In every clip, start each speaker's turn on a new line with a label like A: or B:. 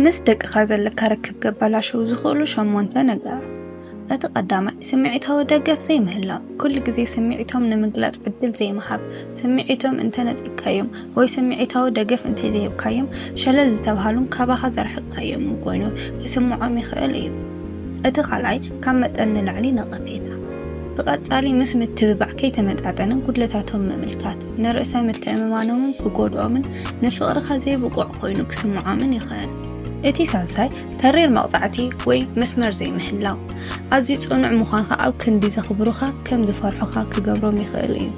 A: مس دقيقة ዘለካ ርክብ ገባላሸው ዝኽእሉ 8 ነገራት እቲ ቀዳማይ ስምዒታዊ ደገፍ ዘይምህላው ኩሉ ግዜ ስምዒቶም ንምግላጽ ዕድል ዘይመሃብ ስምዒቶም እንተነጽካዮም ወይ ስምዒታዊ ደገፍ እንተዘይብካዮም ሸለል ዝተባሃሉን ካባኻ ዘርሕቃዮም ኮይኑ ክስምዖም ይኽእል እዩ እቲ ኻልኣይ ካብ መጠን ንላዕሊ ነቐፌታ ብቐጻሊ ምስ ምትብባዕ ከይተመጣጠንን ጉድለታቶም ምምልካት ንርእሰ ምትእምማኖምን ብጎድኦምን ንፍቕርኻ ዘይብቁዕ ኮይኑ ክስምዖምን ይኽእል እቲ ሳልሳይ ተሪር መቕጻዕቲ ወይ መስመር ዘይምህላው ኣዝዩ ጽኑዕ ምዃንካ ኣብ ክንዲ ዘኽብሩኻ ከም ዝፈርሑኻ ክገብሮም ይኽእል እዩ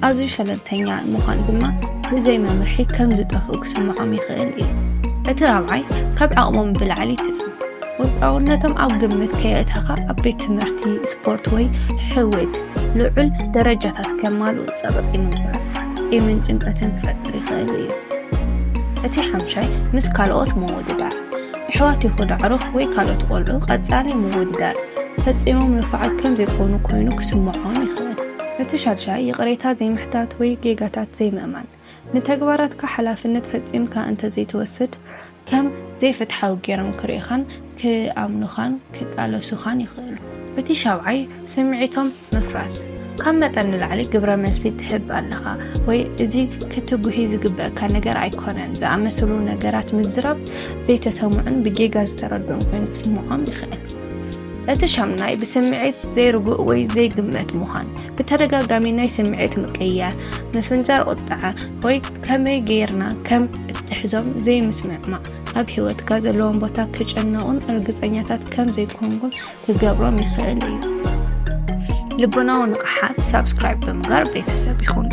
A: ኣዝዩ ሸለልተኛ ምዃን ድማ ብዘይ መምርሒ ከም ዝጠፍኡ ክስምዖም ይኽእል እዩ እቲ ራብዓይ ካብ ዓቕሞም ብላዕሊ ትጽንዕ ውልቃውነቶም ኣብ ግምት ከየእተኻ ኣብ ቤት ትምህርቲ ስፖርት ወይ ሕውት ልዑል ደረጃታት ከማልኡ ጸበቕ ምግባር ኢምን ጭንቀትን ክፈጥር ይኽእል እዩ እቲ ሓምሻይ ምስ ካልኦት ምውድዳር ኣሕዋት ይኹን ኣዕሩኽ ወይ ካልኦት ቆልዑ ቀጻሊ ምውድዳር ፈጺሞም ንፉዓት ከም ዘይኮኑ ኮይኑ ክስምዖም ይኽእል እቲ ሻድሻይ ይቕሬታ ዘይምሕታት ወይ ጌጋታት ዘይምእማን ንተግባራትካ ሓላፍነት ፈጺምካ እንተ ዘይትወስድ ከም ዘይፍትሓዊ ገይሮም ክርእኻን ክኣምኑኻን ክቃለሱኻን ይኽእሉ እቲ ሻብዓይ ስምዒቶም ምፍራስ ካብ መጠን ንላዕሊ ግብረ መልሲ ትህብ ኣለኻ ወይ እዚ ክትጉሂ ዝግበአካ ነገር ኣይኮነን ዝኣመሰሉ ነገራት ምዝራብ ዘይተሰምዑን ብጌጋ ዝተረድኡን ኮይኑ ክስምዖም ይኽእል እቲ ሻምናይ ብስምዒት ዘይርጉእ ወይ ዘይግመት ምዃን ብተደጋጋሚ ናይ ስምዒት ምቅያር ምፍንጃር ቁጣዐ ወይ ከመይ ጌርና ከም እትሕዞም ዘይምስምዕማዕ ኣብ ህይወትካ ዘለዎም ቦታ ክጨነቑን እርግጸኛታት ከም ዘይኮንኩም ክገብሮም ይኽእል እዩ ልቦናዊ ንቕሓት ሰብስክራይብ ብምግባር ቤተሰብ ይኹኑ